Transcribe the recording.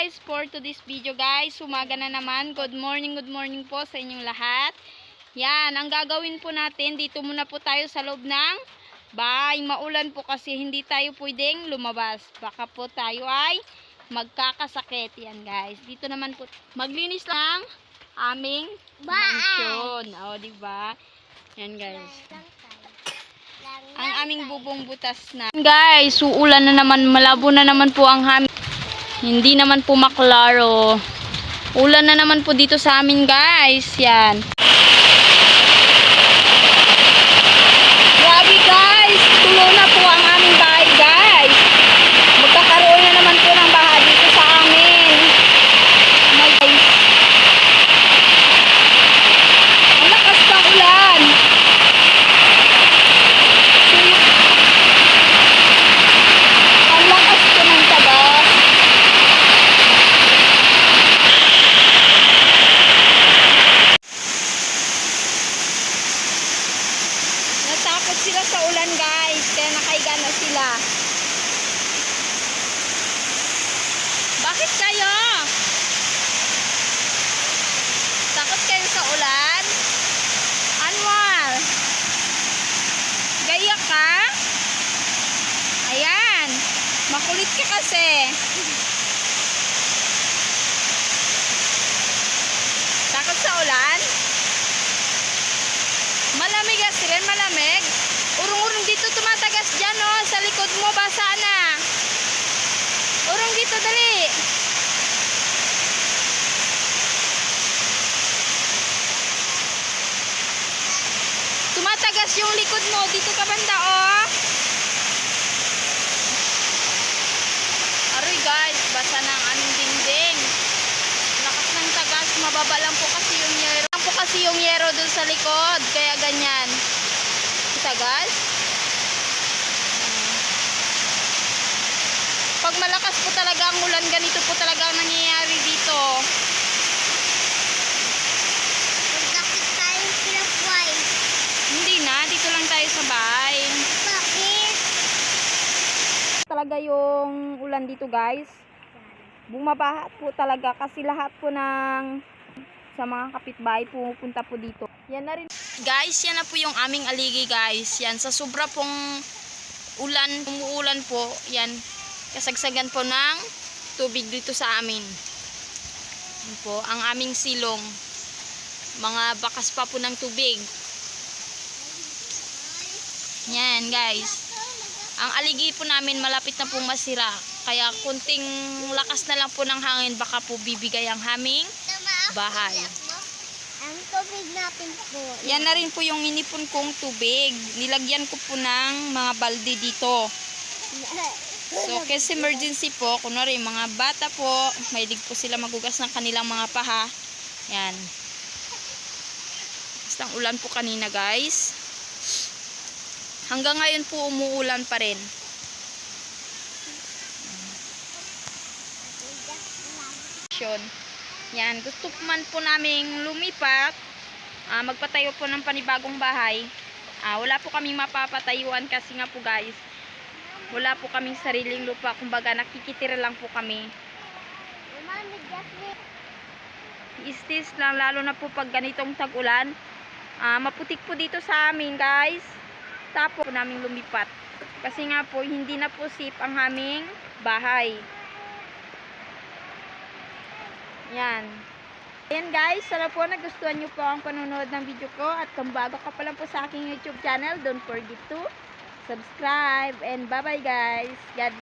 guys, for today's video guys, umaga na naman. Good morning po sa inyong lahat. Yan, ang gagawin po natin, dito muna po tayo sa loob ng bahay. Maulan po kasi hindi tayo pwedeng lumabas. Baka po tayo ay magkakasakit. Yan guys, dito naman po maglinis lang aming mansyon. O, diba? Yan guys. Ang aming bubong butas na. Guys, uulan na naman, malabo na naman po ang hangin. Hindi naman po maklaro. Ulan na naman po dito sa amin, guys. Yan. Grabe, guys. Tulo na po ang aming bahay, guys. Magkakaroon na naman po ng baha dito sa amin. My guys. Ang lakas ng ulan. Ang lakas po ng tagas. Natakot sila sa ulan guys, kaya nakahiga na sila. Bakit kayo? Takot kayo sa ulan? Anwar, gaya ka? Ayan, makulit ka kasi. Takot sa ulan? Malamig kasi rin, malamig. Urong-urong dito tumatagas dyan, oh. Sa likod mo, basa na. Urong dito, dali. Tumatagas yung likod mo. Dito ka banda, oh. Aroy, guys. Basa na ang aming dingding. Lakas ng tagas. Mababa lang po kasi yung yero. Yung yero dun sa likod, kaya ganyan tagas. Pag malakas po talaga ang ulan, ganito po talaga ang nangyayari dito. Bakit tayo pinapway? Hindi na, dito lang tayo sa bahay. Bakit? Talaga yung ulan dito guys, bumabaha po talaga kasi lahat po ng sa mga kapitbahay pupunta po dito. Yan na rin. Guys, yan na po yung aming aligi guys. Yan, sa sobra pong ulan, umuulan po, yan, kasagsagan po ng tubig dito sa amin. Yan po, ang aming silong. Mga bakas pa po ng tubig. Yan guys. Ang aligi po namin malapit na pong masira. Kaya kunting lakas na lang po ng hangin, baka po bibigay ang haming bahay. Ang tubig natin po. Yan na rin po yung inipon kong tubig. Nilagyan ko po ng mga balde dito. So, kasi emergency po, kunwari mga bata po, mahilig po sila magugas ng kanilang mga paha. Yan. Basta ang ulan po kanina guys. Hanggang ngayon po umuulan pa rin. Yan, gusto man po naming lumipat, magpatayo po ng panibagong bahay. Wala po kaming mapapatayuan kasi nga po guys, wala po kaming sariling lupa, kumbaga nakikitira lang po kami. Istis lang, lalo na po pag ganitong tag-ulan. Maputik po dito sa amin guys. Tapos po naming lumipat kasi nga po hindi na po safe ang aming bahay. Yan. Ayan guys, sana po nagustuhan nyo po ang panonood ng video ko. At kung bago ka pa lang po sa aking YouTube channel, don't forget to subscribe. And bye bye guys. God